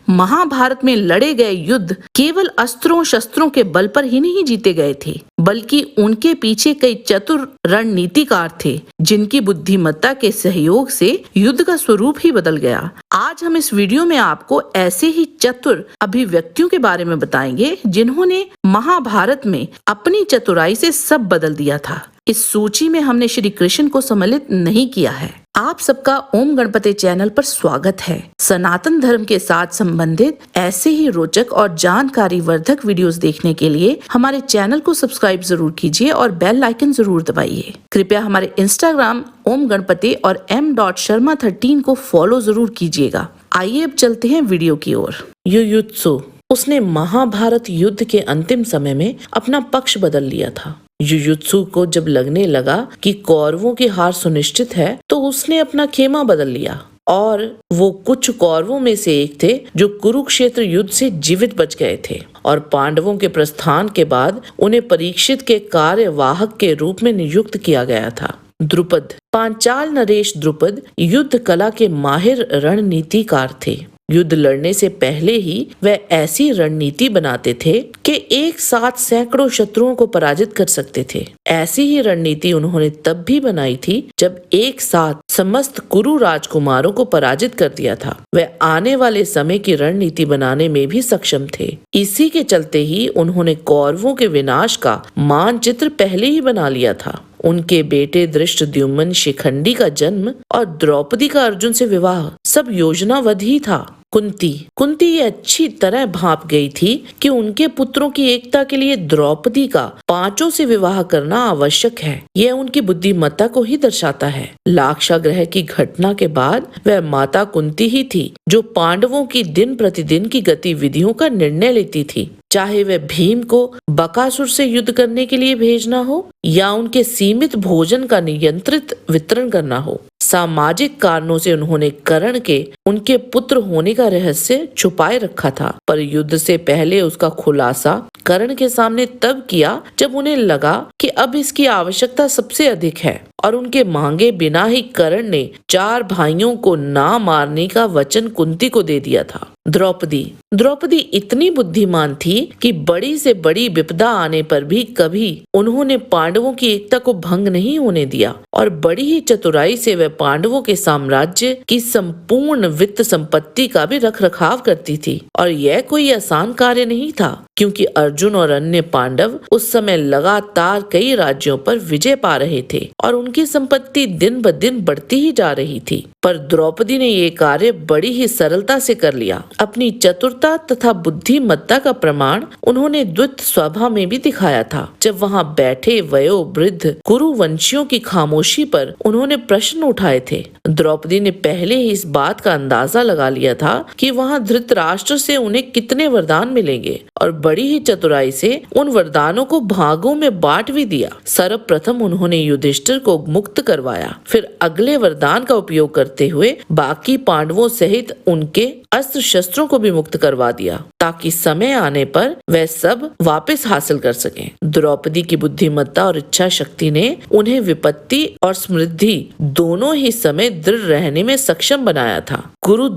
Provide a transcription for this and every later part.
महाभारत में लड़े गए युद्ध केवल अस्त्रों शस्त्रों के बल पर ही नहीं जीते गए थे, बल्कि उनके पीछे कई चतुर रणनीतिकार थे, जिनकी बुद्धिमत्ता के सहयोग से युद्ध का स्वरूप ही बदल गया। आज हम इस वीडियो में आपको ऐसे ही चतुर अभिव्यक्तियों के बारे में बताएंगे, जिन्होंने महाभारत में अपनी चतुराई से सब बदल दिया था। इस सूची में हमने श्री कृष्ण को सम्मिलित नहीं किया है। आप सबका ओम गणपति चैनल पर स्वागत है। सनातन धर्म के साथ संबंधित ऐसे ही रोचक और जानकारी वर्धक वीडियोस देखने के लिए हमारे चैनल को सब्सक्राइब जरूर कीजिए और बेल आइकन जरूर दबाइए। कृपया हमारे इंस्टाग्राम ओम गणपति और m.sharma13 को फॉलो जरूर कीजिएगा। आइए अब चलते हैं वीडियो की ओर। युयुत्सु, उसने महाभारत युद्ध के अंतिम समय में अपना पक्ष बदल लिया था। युयुत्सु को जब लगने लगा कि कौरवों की हार सुनिश्चित है, तो उसने अपना खेमा बदल लिया और वो कुछ कौरवों में से एक थे जो कुरुक्षेत्र युद्ध से जीवित बच गए थे, और पांडवों के प्रस्थान के बाद उन्हें परीक्षित के कार्यवाहक के रूप में नियुक्त किया गया था। द्रुपद, पांचाल नरेश द्रुपद युद्ध कला के माहिर रणनीतिकार थे। युद्ध लड़ने से पहले ही वह ऐसी रणनीति बनाते थे कि एक साथ सैकड़ों शत्रुओं को पराजित कर सकते थे। ऐसी ही रणनीति उन्होंने तब भी बनाई थी जब एक साथ समस्त कुरु राजकुमारों को पराजित कर दिया था। वह आने वाले समय की रणनीति बनाने में भी सक्षम थे। इसी के चलते ही उन्होंने कौरवों के विनाश का मानचित्र पहले ही बना लिया था। उनके बेटे धृष्टद्युम्न शिखंडी का जन्म और द्रौपदी का अर्जुन से विवाह सब योजनाबद्ध ही था। कुंती ये अच्छी तरह भांप गई थी कि उनके पुत्रों की एकता के लिए द्रौपदी का 5 से विवाह करना आवश्यक है। यह उनकी बुद्धिमत्ता को ही दर्शाता है। लाक्षागृह की घटना के बाद वह माता कुंती ही थी जो पांडवों की दिन प्रतिदिन की गतिविधियों का निर्णय लेती थी, चाहे वह भीम को बकासुर से युद्ध करने के लिए भेजना हो या उनके सीमित भोजन का नियंत्रित वितरण करना हो। सामाजिक कारणों से उन्होंने कर्ण के उनके पुत्र होने का रहस्य छुपाए रखा था, पर युद्ध से पहले उसका खुलासा कर्ण के सामने तब किया जब उन्हें लगा कि अब इसकी आवश्यकता सबसे अधिक है, और उनके मांगे बिना ही कर्ण ने 4 भाइयों को ना मारने का वचन कुंती को दे दिया था। द्रौपदी इतनी बुद्धिमान थी कि बड़ी से बड़ी विपदा आने पर भी कभी उन्होंने पांडवों की एकता को भंग नहीं होने दिया, और बड़ी ही चतुराई से वह पांडवों के साम्राज्य की संपूर्ण वित्त संपत्ति का भी रखरखाव करती थी। और यह कोई आसान कार्य नहीं था, क्योंकि अर्जुन और अन्य पांडव उस समय लगातार कई राज्यों पर विजय पा रहे थे और उनकी संपत्ति दिन ब दिन बढ़ती ही जा रही थी। पर द्रौपदी ने ये कार्य बड़ी ही सरलता से कर लिया। अपनी चतुरता तथा बुद्धिमत्ता का प्रमाण उन्होंने द्वित सभा में भी दिखाया था, जब वहां बैठे वयोवृद्ध कुरुवंशियों की खामोशी पर उन्होंने प्रश्न उठाए थे। द्रौपदी ने पहले ही इस बात का अंदाजा लगा लिया था कि वहां धृतराष्ट्र से उन्हें कितने वरदान मिलेंगे, और बड़ी ही चतुराई से उन वरदानों को भागों में बांट भी दिया। सर्वप्रथम उन्होंने युधिष्ठिर को मुक्त करवाया, फिर अगले वरदान का उपयोग करते हुए बाकी पांडवों सहित उनके अस्त्र शस्त्रों को भी मुक्त करवा दिया, ताकि समय आने पर वह सब वापस हासिल कर सकें। द्रौपदी की बुद्धिमत्ता और इच्छा शक्ति ने उन्हें विपत्ति और समृद्धि दोनों ही समय दृढ़ रहने में सक्षम बनाया था। गुरु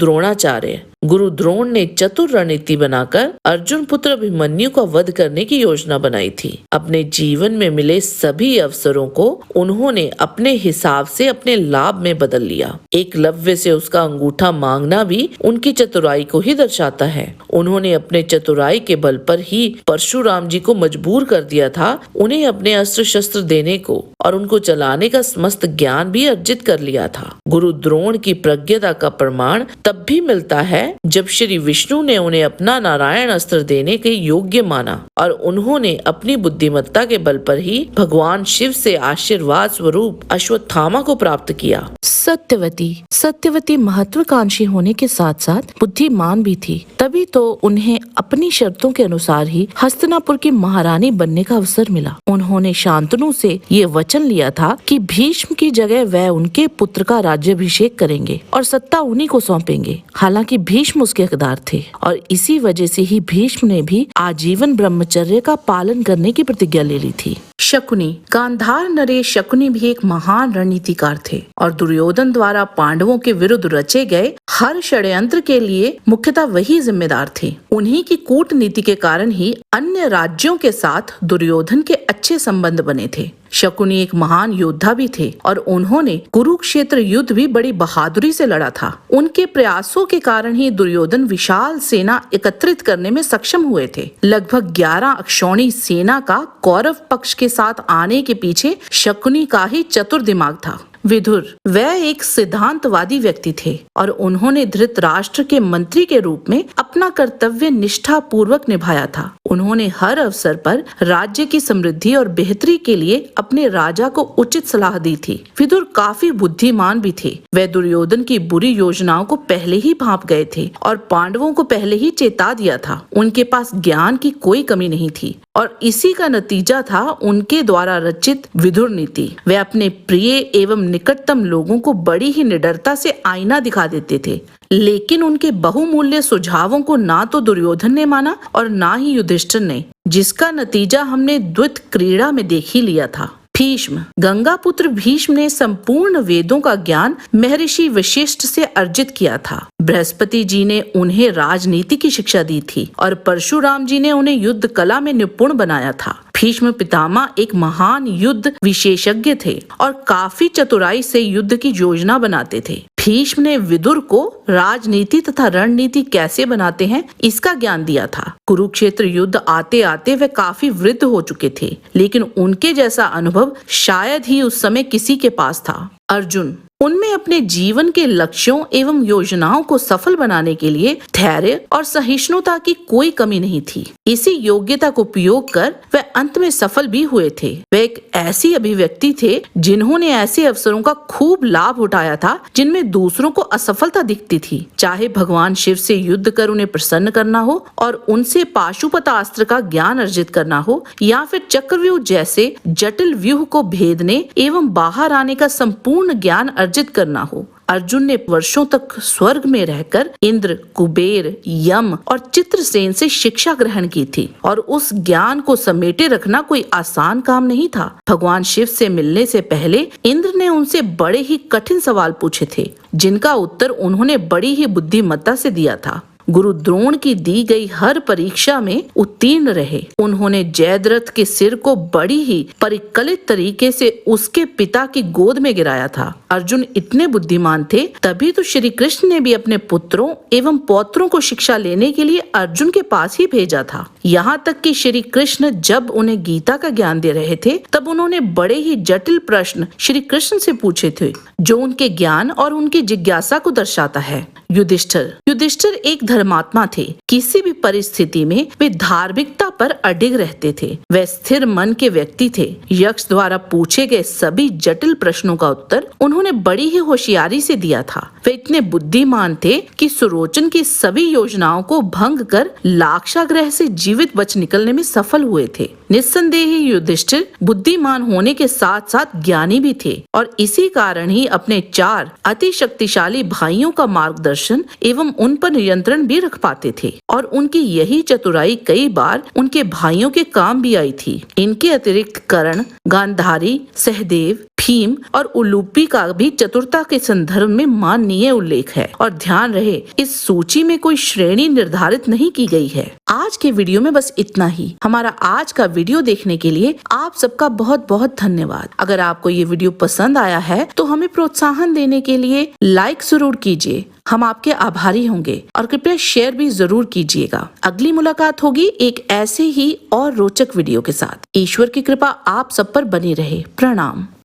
द्रोण ने चतुर रणनीति बनाकर अर्जुन पुत्र अभिमन्यु का वध करने की योजना बनाई थी। अपने जीवन में मिले सभी अवसरों को उन्होंने अपने हिसाब से अपने लाभ में बदल लिया। एकलव्य से उसका अंगूठा मांगना भी उनकी चतुराई को ही दर्शाता है। उन्होंने अपने चतुराई के बल पर ही परशुराम जी को मजबूर कर दिया था उन्हें अपने अस्त्र शस्त्र देने को, और उनको चलाने का समस्त ज्ञान भी अर्जित कर लिया था। गुरु द्रोण की प्रज्ञता का प्रमाण तब भी मिलता है जब श्री विष्णु ने उन्हें अपना नारायण अस्त्र देने के योग्य माना, और उन्होंने अपनी बुद्धिमत्ता के बल पर ही भगवान शिव से आशीर्वाद स्वरूप अश्वत्थामा को प्राप्त किया। सत्यवती महत्वाकांक्षी होने के साथ साथ बुद्धिमान भी थी, तभी तो उन्हें अपनी शर्तों के अनुसार ही हस्तिनापुर की महारानी बनने का अवसर मिला। उन्होंने शांतनु से ये वचन लिया था कि भीष्म की जगह वह उनके पुत्र का राज्याभिषेक करेंगे और सत्ता उन्हीं को सौंपेंगे। हालांकि भीष्म उसके हकदार थे और इसी वजह से ही भीष्म ने भी आजीवन ब्रह्मचर्य का पालन करने की प्रतिज्ञा ले ली थी। शकुनी, गांधार नरेश शकुनी भी एक महान रणनीतिकार थे और दुर्योधन द्वारा पांडवों के विरुद्ध रचे गए हर षड्यंत्र के लिए मुख्यतः वही जिम्मेदार थे। उन्हीं की कूटनीति के कारण ही अन्य राज्यों के साथ दुर्योधन के अच्छे संबंध बने थे। शकुनी एक महान योद्धा भी थे और उन्होंने कुरुक्षेत्र युद्ध भी बड़ी बहादुरी से लड़ा था। उनके प्रयासों के कारण ही दुर्योधन विशाल सेना एकत्रित करने में सक्षम हुए थे। लगभग 11 अक्षौणी सेना का कौरव पक्ष के साथ आने के पीछे शकुनी का ही चतुर दिमाग था। विदुर, वह एक सिद्धांतवादी व्यक्ति थे और उन्होंने धृतराष्ट्र के मंत्री के रूप में अपना कर्तव्य निष्ठा पूर्वक निभाया था। उन्होंने हर अवसर पर राज्य की समृद्धि और बेहतरी के लिए अपने राजा को उचित सलाह दी थी। विदुर काफी बुद्धिमान भी थे। वह दुर्योधन की बुरी योजनाओं को पहले ही भांप गए थे और पांडवों को पहले ही चेता दिया था। उनके पास ज्ञान की कोई कमी नहीं थी और इसी का नतीजा था उनके द्वारा रचित विदुर नीति। वे अपने प्रिय एवं निकटतम लोगों को बड़ी ही निडरता से आईना दिखा देते थे, लेकिन उनके बहुमूल्य सुझावों को ना तो दुर्योधन ने माना और ना ही युधिष्ठिर ने, जिसका नतीजा हमने द्वैत क्रीड़ा में देख ही लिया था। भीष्म, गंगापुत्र भीष्म ने संपूर्ण वेदों का ज्ञान महर्षि वशिष्ठ से अर्जित किया था। बृहस्पति जी ने उन्हें राजनीति की शिक्षा दी थी और परशुराम जी ने उन्हें युद्ध कला में निपुण बनाया था। भीष्म पितामह एक महान युद्ध विशेषज्ञ थे और काफी चतुराई से युद्ध की योजना बनाते थे। भीष्म ने विदुर को राजनीति तथा रणनीति कैसे बनाते हैं इसका ज्ञान दिया था। कुरुक्षेत्र युद्ध आते आते वे काफी वृद्ध हो चुके थे, लेकिन उनके जैसा अनुभव शायद ही उस समय किसी के पास था। अर्जुन, उनमें अपने जीवन के लक्ष्यों एवं योजनाओं को सफल बनाने के लिए धैर्य और सहिष्णुता की कोई कमी नहीं थी। इसी योग्यता को उपयोग कर वे अंत में सफल भी हुए थे। वे एक ऐसी अभिव्यक्ति थे जिन्होंने ऐसे अवसरों का खूब लाभ उठाया था जिनमें दूसरों को असफलता दिखती थी। चाहे भगवान शिव से युद्ध कर उन्हें प्रसन्न करना हो और उनसे पाशुपतास्त्र का ज्ञान अर्जित करना हो या फिर चक्रव्यूह जैसे जटिल व्यूह को भेदने एवं बाहर आने का संपूर्ण ज्ञान अर्जित करना हो। अर्जुन ने वर्षों तक स्वर्ग में रहकर इंद्र, कुबेर, यम और चित्रसेन से शिक्षा ग्रहण की थी और उस ज्ञान को समेटे रखना कोई आसान काम नहीं था। भगवान शिव से मिलने से पहले इंद्र ने उनसे बड़े ही कठिन सवाल पूछे थे, जिनका उत्तर उन्होंने बड़ी ही बुद्धिमत्ता से दिया था। गुरु द्रोण की दी गई हर परीक्षा में उत्तीर्ण रहे। उन्होंने जयद्रथ के सिर को बड़ी ही परिकलित तरीके से उसके पिता की गोद में गिराया था। अर्जुन इतने बुद्धिमान थे, तभी तो श्री कृष्ण ने भी अपने पुत्रों एवं पौत्रों को शिक्षा लेने के लिए अर्जुन के पास ही भेजा था। यहाँ तक कि श्री कृष्ण जब उन्हें गीता का ज्ञान दे रहे थे, तब उन्होंने बड़े ही जटिल प्रश्न श्री कृष्ण से पूछे थे, जो उनके ज्ञान और उनकी जिज्ञासा को दर्शाता है। युधिष्ठिर एक धर्मात्मा थे। किसी भी परिस्थिति में वे धार्मिकता पर अडिग रहते थे। वे स्थिर मन के व्यक्ति थे। यक्ष द्वारा पूछे गए सभी जटिल प्रश्नों का उत्तर उन्होंने बड़ी ही होशियारी से दिया था। वे इतने बुद्धिमान थे कि सुरोचन की सभी योजनाओं को भंग कर लाक्षागृह से जीवित बच निकलने में सफल हुए थे। निस्संदेह ही युधिष्ठिर बुद्धिमान होने के साथ साथ ज्ञानी भी थे और इसी कारण ही अपने 4 अति शक्तिशाली भाइयों का मार्गदर्शन एवं उन पर नियंत्रण भी रख पाते थे और उनकी यही चतुराई कई बार उनके भाइयों के काम भी आई थी। इनके अतिरिक्त कर्ण, गांधारी, सहदेव, भीम और उलूपी का भी चतुरता के संदर्भ में माननीय उल्लेख है और ध्यान रहे, इस सूची में कोई श्रेणी निर्धारित नहीं की गई है। आज के वीडियो में बस इतना ही। हमारा आज का वीडियो देखने के लिए आप सबका बहुत बहुत धन्यवाद। अगर आपको ये वीडियो पसंद आया है तो हमें प्रोत्साहन देने के लिए लाइक जरूर कीजिए। हम आपके आभारी होंगे और कृपया शेयर भी जरूर कीजिएगा। अगली मुलाकात होगी एक ऐसे ही और रोचक वीडियो के साथ। ईश्वर की कृपा आप सब पर बनी रहे। प्रणाम।